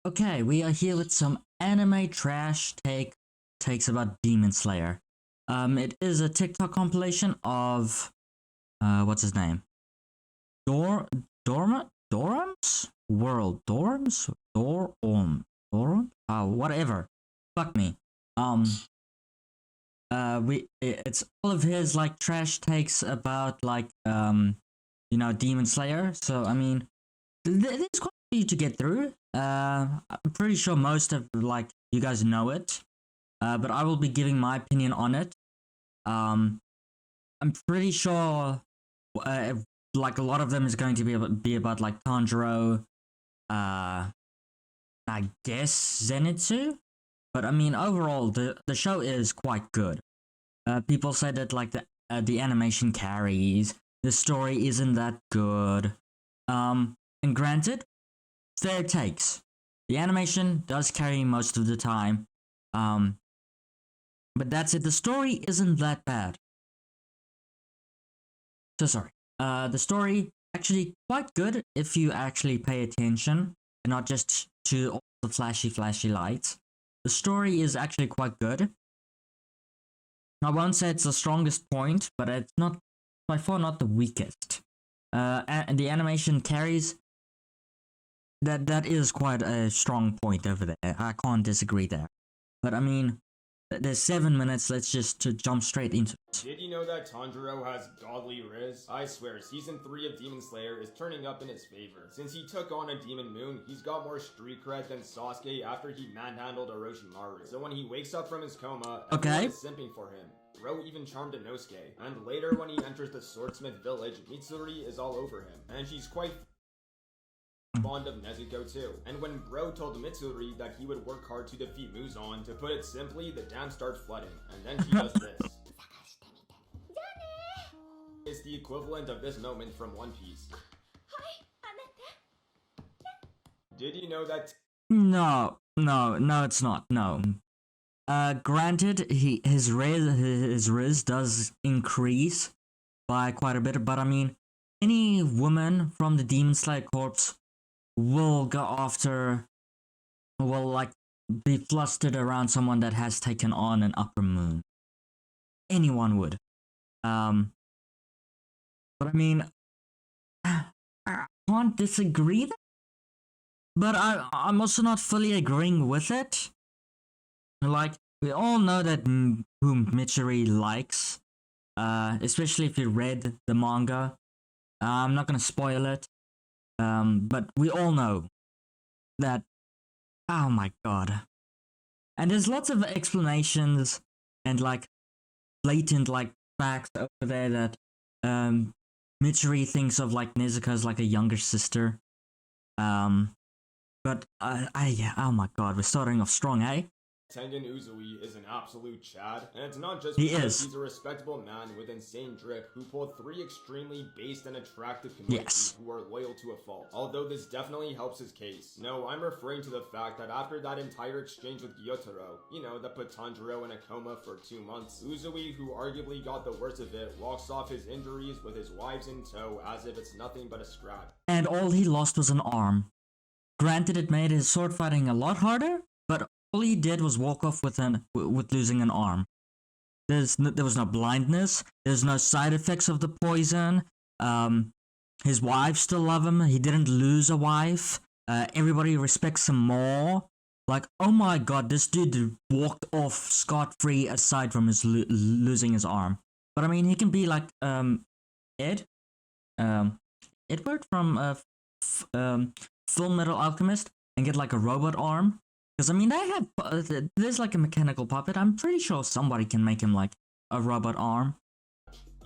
Okay, we are here with some anime trash takes about Demon Slayer. It is a TikTok compilation of what's his name? Dor Dorum's World Dorum whatever. Fuck me. Um it's all of his like trash takes about like Demon Slayer. So I mean, there's quite a few to get through. I'm pretty sure most of like you guys know it, but I will be giving my opinion on it. Um, I'm pretty sure, uh, like a lot of them is going to be about like Tanjiro, I guess Zenitsu. But I mean, overall, the show is quite good. People say that like the animation carries, the story isn't that good. And granted, fair takes. The animation does carry most of the time. Um, but that's it. The story isn't that bad. So sorry. The story actually quite good if you actually pay attention and not just to all the flashy lights. The story is actually quite good. I won't say it's the strongest point, but it's not by far not the weakest. And the animation carries. That is quite a strong point over there. I can't disagree there. But I mean, there's 7 minutes. Let's just to jump straight into it. Did you know that Tanjiro has godly riz? I swear, Season 3 of Demon Slayer is turning up in his favor. Since he took on a Demon Moon, he's got more street cred than Sasuke after he manhandled Orochimaru. So when he wakes up from his coma, everyone is simping for him. Bro even charmed Inosuke. And later when he enters the Swordsmith village, Mitsuri is all over him. And she's quite fond of Nezuko too. And when Bro told Mitsuri that he would work hard to defeat Muzan, to put it simply, the dam starts flooding. And then she does this. It's the equivalent of this moment from One Piece. Did you know that? No, it's not. No. Granted, his riz does increase by quite a bit, but I mean, any woman from the Demon Slayer corpse will go after, will like be flustered around someone that has taken on an upper moon. Anyone would. But I mean, I can't disagree that, but I'm also not fully agreeing with it. Like, we all know that whom Mitsuri likes, especially if you read the manga. I'm not gonna spoil it, but we all know that. Oh my god! And there's lots of explanations and like blatant like facts over there that Mitsuri thinks of like Nezuko as like a younger sister. But oh my god, we're starting off strong, eh? Tengen Uzui is an absolute chad, and it's not just because he's a respectable man with insane drip who pulled 3 extremely based and attractive communities who are loyal to a fault, although this definitely helps his case. No, I'm referring to the fact that after that entire exchange with Gyotaro, you know, that put Tanjiro in a coma for 2 months, Uzui, who arguably got the worst of it, walks off his injuries with his wives in tow as if it's nothing but a scrap. And all he lost was an arm. Granted, it made his sword fighting a lot harder, but all he did was walk off with losing an arm. There was no blindness. There's no side effects of the poison. His wives still love him. He didn't lose a wife. Everybody respects him more. Like, oh my god, this dude walked off scot-free aside from his losing his arm. But I mean, he can be like Edward from Full Metal Alchemist and get like a robot arm. Because, I mean, they have, there's like a mechanical puppet. I'm pretty sure somebody can make him like a robot arm.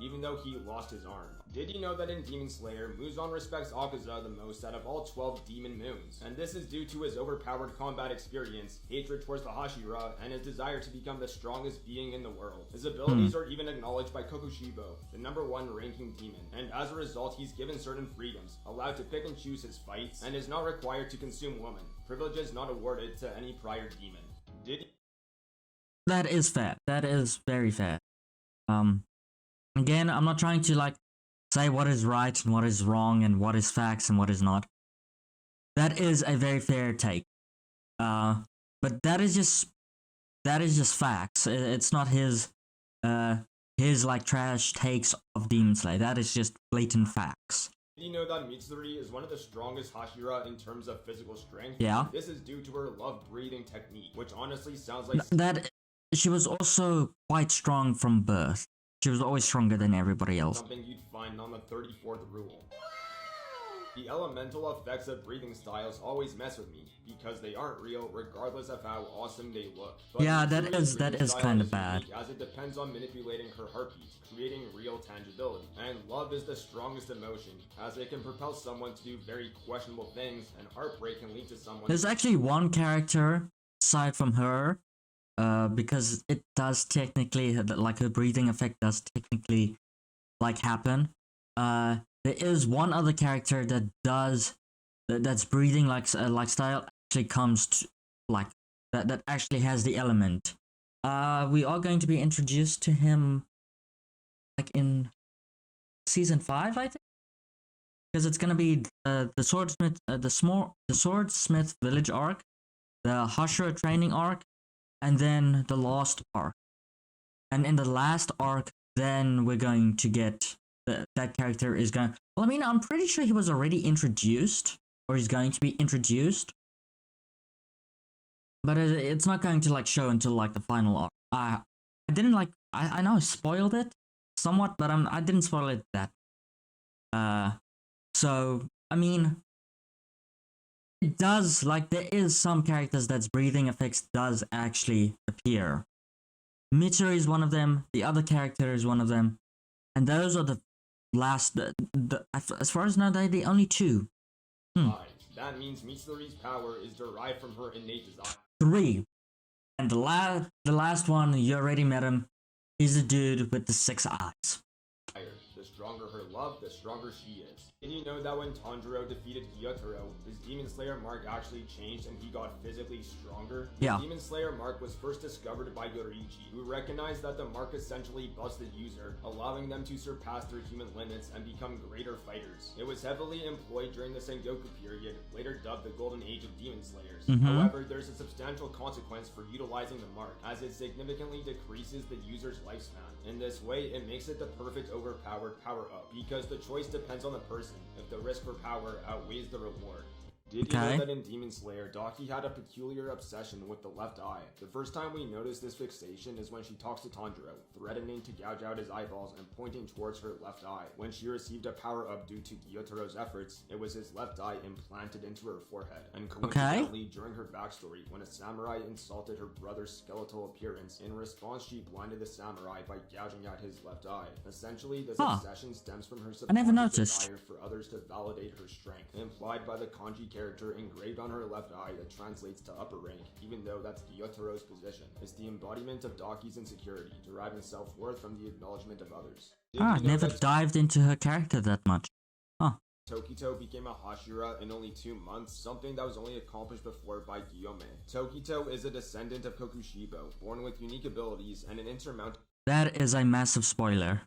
Even though he lost his arm. Did you know that in Demon Slayer, Muzan respects Akaza the most out of all 12 Demon Moons? And this is due to his overpowered combat experience, hatred towards the Hashira, and his desire to become the strongest being in the world. His abilities are even acknowledged by Kokushibo, the #1 ranking demon, and as a result he's given certain freedoms, allowed to pick and choose his fights, and is not required to consume women, privileges not awarded to any prior demon. That is fair. That is very fair. Again, I'm not trying to like say what is right and what is wrong and what is facts and what is not. That is a very fair take. But that is just facts. It's not his like trash takes of Demon Slayer. That is just blatant facts. Did you know that Mitsuri is one of the strongest Hashira in terms of physical strength? Yeah. This is due to her love-breathing technique, which honestly sounds like That she was also quite strong from birth. She was always stronger than everybody else. something you'd find on the 34th rule. The elemental effects of breathing styles always mess with me, because they aren't real regardless of how awesome they look. But Yeah, that Mitsuri's is breathing style kinda is bad. unique, as it depends on manipulating her heartbeat, creating real tangibility. And love is the strongest emotion, as it can propel someone to do very questionable things, and heartbreak can lead to someone. There's actually one character aside from her, because it does technically, like her breathing effect does technically like happen. There is one other character that's breathing like style actually comes to like that actually has the element. We are going to be introduced to him like in season 5, I think, because it's gonna be the swordsmith, the swordsmith village arc, the Hashira training arc, and then the last arc. And in the last arc, then we're going to get that character is going. Well, I mean, I'm pretty sure he was already introduced, or he's going to be introduced, but it's not going to like show until like the final arc. I didn't like. I know I spoiled it somewhat, but I didn't spoil it that. So I mean, it does like there is some characters that's breathing effects does actually appear. Mitsuri is one of them. The other character is one of them, and those are the last. As far as I know, they're the only two. That means Mitsuri's power is derived from her innate desire. 3, and the last one you already met him. He's the dude with the 6 eyes. The stronger her love, the stronger she is. Did you know that when Tanjiro defeated Gyotaro, his Demon Slayer mark actually changed and he got physically stronger? Yeah. The Demon Slayer mark was first discovered by Yoruichi, who recognized that the mark essentially busts the user, allowing them to surpass their human limits and become greater fighters. It was heavily employed during the Sengoku period, later dubbed the Golden Age of Demon Slayers. However, there's a substantial consequence for utilizing the mark, as it significantly decreases the user's lifespan. In this way, it makes it the perfect overpowered power-up, because the choice depends on the person if the risk for power outweighs the reward. Did you know that in Demon Slayer, Daki had a peculiar obsession with the left eye? The first time we notice this fixation is when she talks to Tanjiro, threatening to gouge out his eyeballs and pointing towards her left eye. When she received a power-up due to Gyotaro's efforts, it was his left eye implanted into her forehead. And coincidentally, during her backstory, when a samurai insulted her brother's skeletal appearance, in response she blinded the samurai by gouging out his left eye. Essentially, this obsession stems from her subconscious desire for others to validate her strength, implied by the kanji character engraved on her left eye that translates to upper rank, even though that's Gyotaro's position. It's the embodiment of Daki's insecurity, deriving self-worth from the acknowledgement of others. I never dived into her character that much. Tokito became a Hashira in only 2 months, something that was only accomplished before by Gyome. Tokito is a descendant of Kokushibo, born with unique abilities and an insurmountable That is a massive spoiler.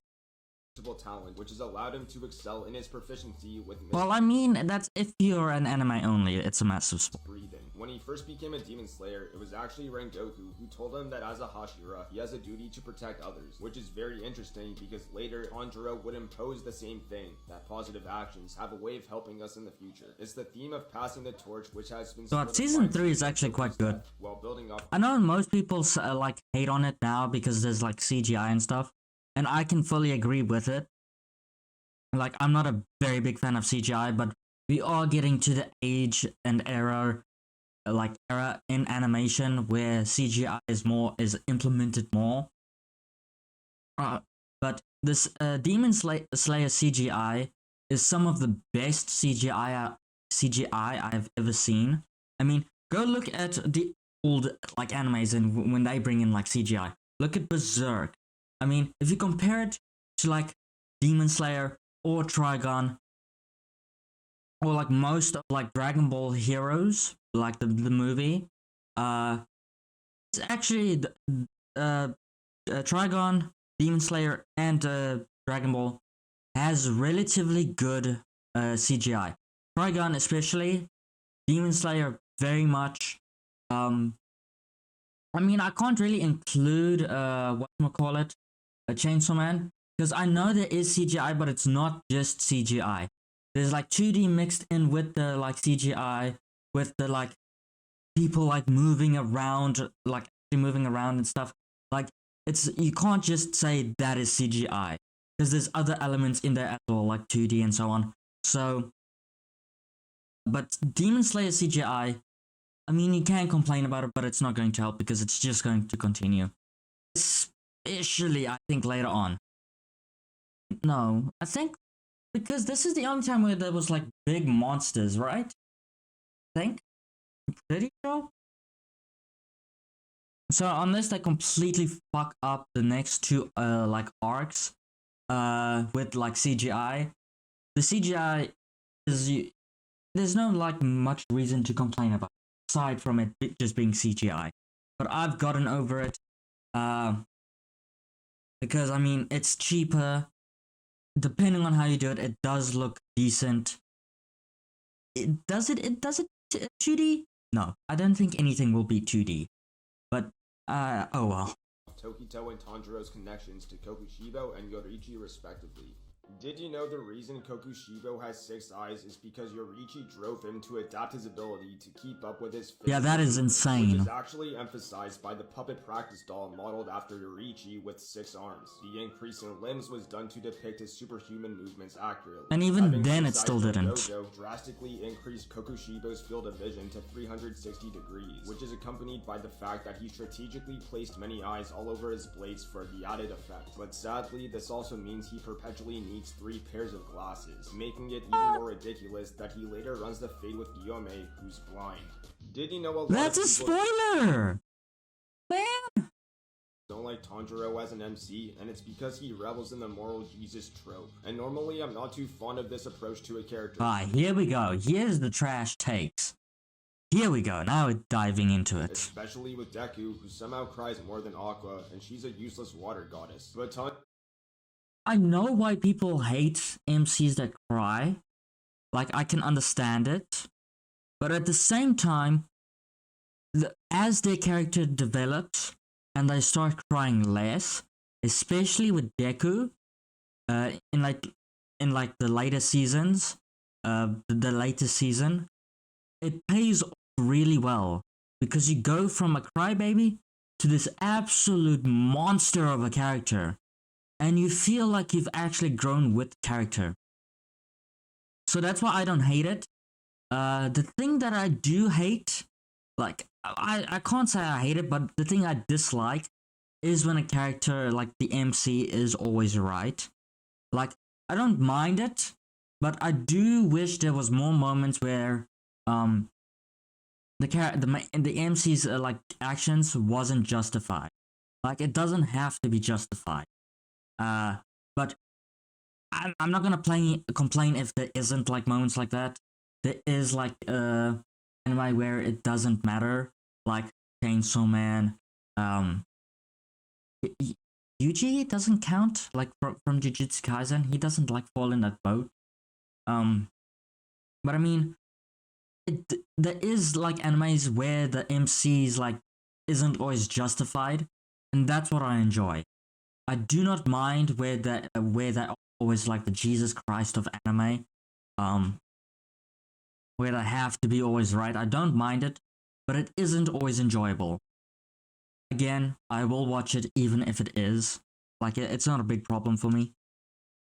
talent, which has allowed him to excel in his proficiency with Well, I mean, that's if you're an anime only, it's a massive spoiler. breathing. When he first became a Demon Slayer, it was actually Rengoku who told him that as a Hashira, he has a duty to protect others, which is very interesting because later, Tanjiro would impose the same thing, that positive actions have a way of helping us in the future. It's the theme of passing the torch which has been But season 3 is actually quite good. While building up. I know most people like hate on it now because there's like CGI and stuff, and I can fully agree with it. Like, I'm not a very big fan of CGI, but we are getting to the age and era in animation where CGI is implemented more. But this Demon Slayer CGI is some of the best CGI I've ever seen. I mean, go look at the old like animes and when they bring in like CGI. Look at Berserk. I mean, if you compare it to like Demon Slayer or Trigun, or like most of like Dragon Ball Heroes, like the movie, it's actually Trigun, Demon Slayer, and Dragon Ball has relatively good CGI. Trigun especially, Demon Slayer very much, I mean, I can't really include whatchamacallit, a Chainsaw Man, because I know there is CGI, but it's not just CGI. There's like 2D mixed in with the like CGI, with the like people like moving around, like actually moving around and stuff. Like it's you can't just say that is CGI because there's other elements in there as well, like 2D and so on. So, but Demon Slayer CGI, I mean, you can complain about it, but it's not going to help because it's just going to continue. Especially, I think, later on. No, I think because this is the only time where there was like big monsters, right? I think. I'm pretty sure. So unless they completely fuck up the next two like arcs with like CGI, the CGI is there's no like much reason to complain about aside from it just being CGI. But I've gotten over it because I mean it's cheaper. Depending on how you do it, it does look decent. It does it 2D? No, I don't think anything will be 2D. But oh well. Tokito and Tanjiro's connections to Kokushibo and Yoriichi respectively. Did you know the reason Kokushibo has 6 eyes is because Yoriichi drove him to adapt his ability to keep up with his Yeah, that is insane. Which is actually emphasized by the puppet practice doll modeled after Yoriichi with 6 arms. The increase in limbs was done to depict his superhuman movements accurately. And even then it still didn't. Dojo drastically increased Kokushibo's field of vision to 360 degrees, which is accompanied by the fact that he strategically placed many eyes all over his blades for the added effect. But sadly, this also means he perpetually needs 3 pairs of glasses, making it even more ridiculous that he later runs the fade with Gyome, who's blind. Did you know a lot That's of a spoiler! Man! Don't like Tanjiro as an MC, and it's because he revels in the moral Jesus trope. And normally I'm not too fond of this approach to a character. Alright, here we go. Here's the trash takes. Here we go, now we're diving into it. Especially with Deku, who somehow cries more than Aqua, and she's a useless water goddess. But I know why people hate MCs that cry. Like, I can understand it. But at the same time, as their character develops and they start crying less, especially with Deku, in like the later seasons, the latest season, it pays off really well because you go from a crybaby to this absolute monster of a character. And you feel like you've actually grown with the character. So that's why I don't hate it. The thing that I do hate, like, I can't say I hate it, but the thing I dislike is when a character, like the MC, is always right. Like, I don't mind it, but I do wish there was more moments where, the MC's, like, actions wasn't justified. Like, it doesn't have to be justified. But I'm not gonna complain if there isn't like moments like that. There is like anime where it doesn't matter, like Chainsaw Man. Yuji doesn't count like from Jujutsu Kaisen. He doesn't like fall in that boat. But I mean, there is like animes where the MC's like isn't always justified, and that's what I enjoy. I do not mind where that always like the Jesus Christ of anime, where they have to be always right. I don't mind it, but it isn't always enjoyable. Again, I will watch it even if it is. Like it's not a big problem for me.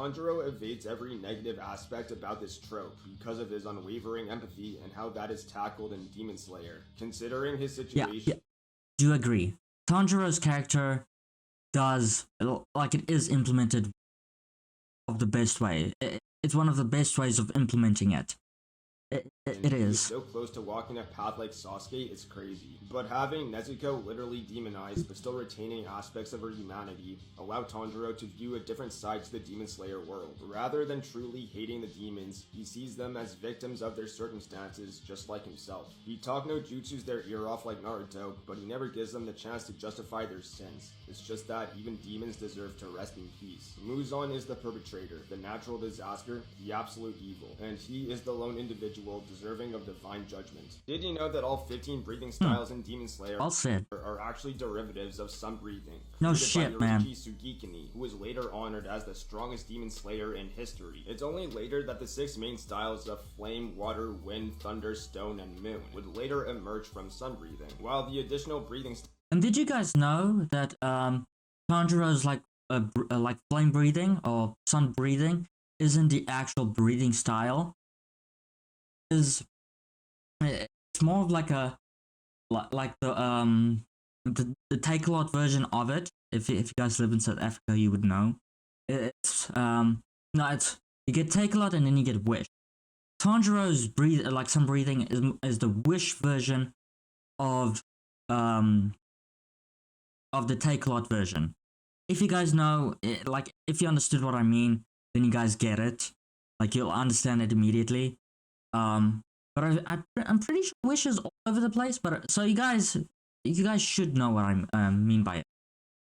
Tanjiro evades every negative aspect about this trope because of his unwavering empathy and how that is tackled in Demon Slayer. Considering his situation, yeah. Do agree. Tanjiro's character does like it is implemented of the best way. It's one of the best ways of implementing it. It is. So close to walking a path like Sasuke is crazy. But having Nezuko literally demonized but still retaining aspects of her humanity allowed Tanjiro to view a different side to the Demon Slayer world. Rather than truly hating the demons, he sees them as victims of their circumstances just like himself. He talk no jutsus their ear off like Naruto, but he never gives them the chance to justify their sins. It's just that even demons deserve to rest in peace. Muzan is the perpetrator, the natural disaster, the absolute evil, and he is the lone individual deserving of divine judgment. Did you know that all 15 breathing styles in Demon Slayer Well said. are actually derivatives of sun breathing? No created shit, by man. Yorichi Sugikini, who was later honored as the strongest demon slayer in history. It's only later that the 6 main styles of flame, water, wind, thunder, stone, and moon would later emerge from sun breathing, while the additional breathing And did you guys know that Tanjiro's like flame breathing or sun breathing isn't the actual breathing style? It's more of like a like the Take-A-Lot version of it. If you guys live in South Africa, you would know. It's you get Take-A-Lot and then you get Wish. Tanjiro's sun breathing is the Wish version of the Take-A-Lot version. If you guys know, if you understood what I mean, then you guys get it. Like, you'll understand it immediately. But I'm pretty sure Wish is all over the place. But so you guys should know what I mean by it.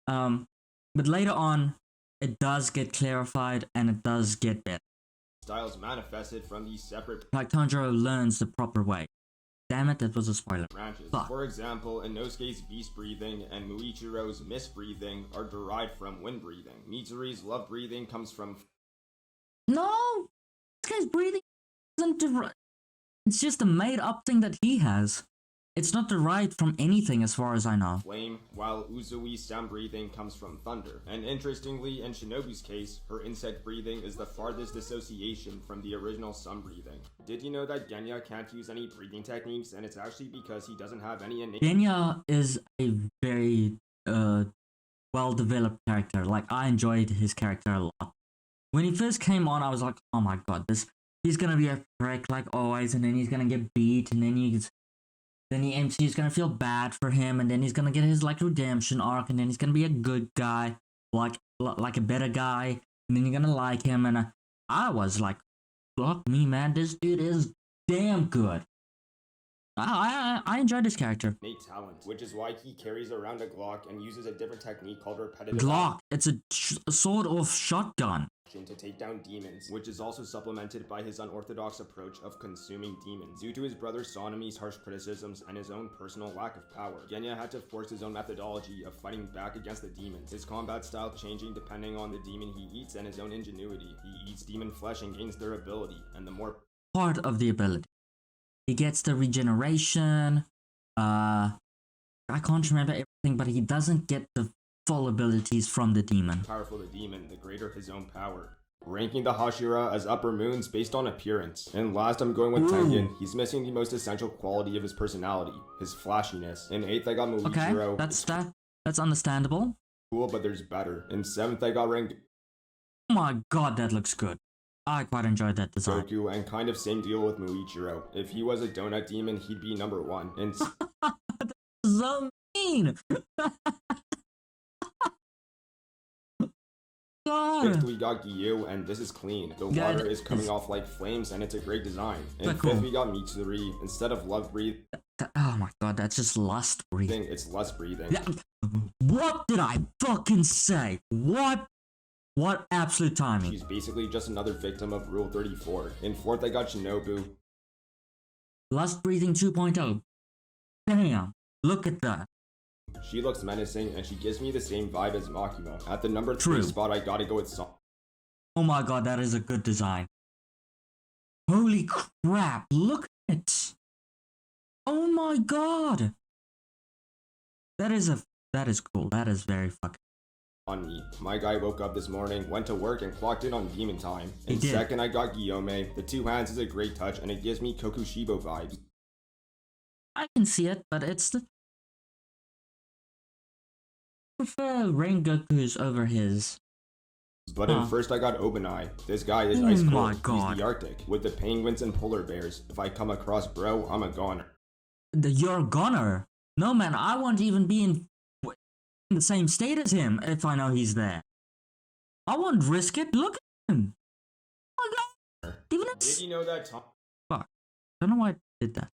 But later on, it does get clarified and it does get better. styles manifested from these separate Like Tanjiro learns the proper way. Damn it, that was a spoiler. branches. Fuck. For example, Inosuke's beast breathing and Muichiro's mist breathing are derived from wind breathing. Mitsuri's love breathing comes from No! This guy's breathing isn't derived. It's just a made up thing that he has. It's not derived from anything as far as I know. flame, while Uzui's sound breathing comes from thunder. And interestingly, in Shinobu's case, her insect breathing is the farthest dissociation from the original sun breathing. Did you know that Genya can't use any breathing techniques, and it's actually because he doesn't have any innate Genya is a very well developed character. Like, I enjoyed his character a lot. When he first came on, I was like, oh my god, he's gonna be a prick like always, and then he's gonna get beat, and then the MC is gonna feel bad for him, and then he's gonna get his like redemption arc, and then he's gonna be a good guy, like a better guy, and then you're gonna like him. And I was like, fuck me, man, this dude is damn good. I enjoyed this character. talent, which is why he carries around a Glock and uses a different technique called repetitive Glock. It's a sawed-off shotgun. action to take down demons, which is also supplemented by his unorthodox approach of consuming demons. Due to his brother Sonomi's harsh criticisms and his own personal lack of power, Genya had to force his own methodology of fighting back against the demons, his combat style changing depending on the demon he eats and his own ingenuity. He eats demon flesh and gains durability, and the more Part of the ability. He gets the regeneration. I can't remember everything, but he doesn't get the full abilities from the demon. powerful the demon, the greater his own power. Ranking the Hashira as upper moons based on appearance. And last, I'm going with Tengen. He's missing the most essential quality of his personality, his flashiness. In 8th, I got Muichiro. Okay, that's understandable. Cool, but there's better. In 7th, I got ranked Oh my god, that looks good. I quite enjoyed that design. Goku, and kind of same deal with Muichiro. If he was a donut demon, he'd be number 1. In So mean! God! 5th, we got Gyu, and this is clean. The Yeah, water is coming off like flames, and it's a great design. In But 5th, cool. we got Mitsuri. Instead of love breathing, Oh my god, that's just lust breathing. it's lust breathing. Yeah. What did I fucking say? What absolute timing? She's basically just another victim of Rule 34. In 4th, I got Shinobu. Lust breathing 2.0. Damn, look at that. She looks menacing, and she gives me the same vibe as Makima. At the number 3 True. spot, I gotta go with Son. Oh my god, that is a good design. Holy crap, look at it. Oh my god. That is cool. That is very fucking. On me. My guy woke up this morning, went to work, and clocked in on demon time. He In did. 2nd, I got Guillaume. The 2 hands is a great touch, and it gives me Kokushibo vibes. I can see it, but it's the. I prefer Rengoku's over his. But in Huh. 1st, I got Obanai. This guy is Oh ice cold. my He's God. the Arctic, with the penguins and polar bears. If I come across bro, I'm a goner. You're a goner. No man, I won't even be in the same state as him if I know he's there. I won't risk it. Look at him. Oh my god. Even Did his you know that Tom fuck. Don't know why I did that.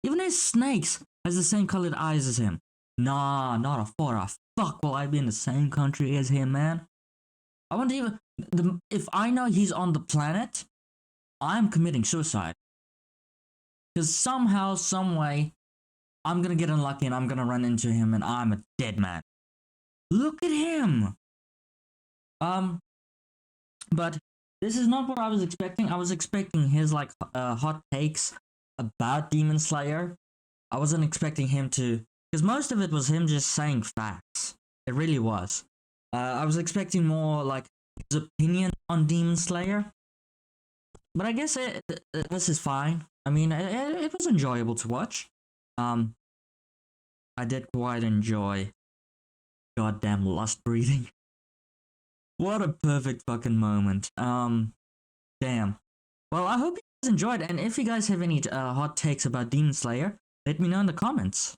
Even his snakes has the same colored eyes as him. Nah, not a for a fuck will I be in the same country as him, man. I won't even if I know he's on the planet, I'm committing suicide. Because somehow, some way, I'm gonna get unlucky and I'm gonna run into him and I'm a dead man. Look at him! But this is not what I was expecting. I was expecting his like hot takes about Demon Slayer. I wasn't expecting him to, because most of it was him just saying facts. It really was. I was expecting more like his opinion on Demon Slayer. But I guess this is fine. I mean, it was enjoyable to watch. I did quite enjoy goddamn lust breathing. What a perfect fucking moment. Damn. Well, I hope you guys enjoyed, and if you guys have any hot takes about Demon Slayer, let me know in the comments.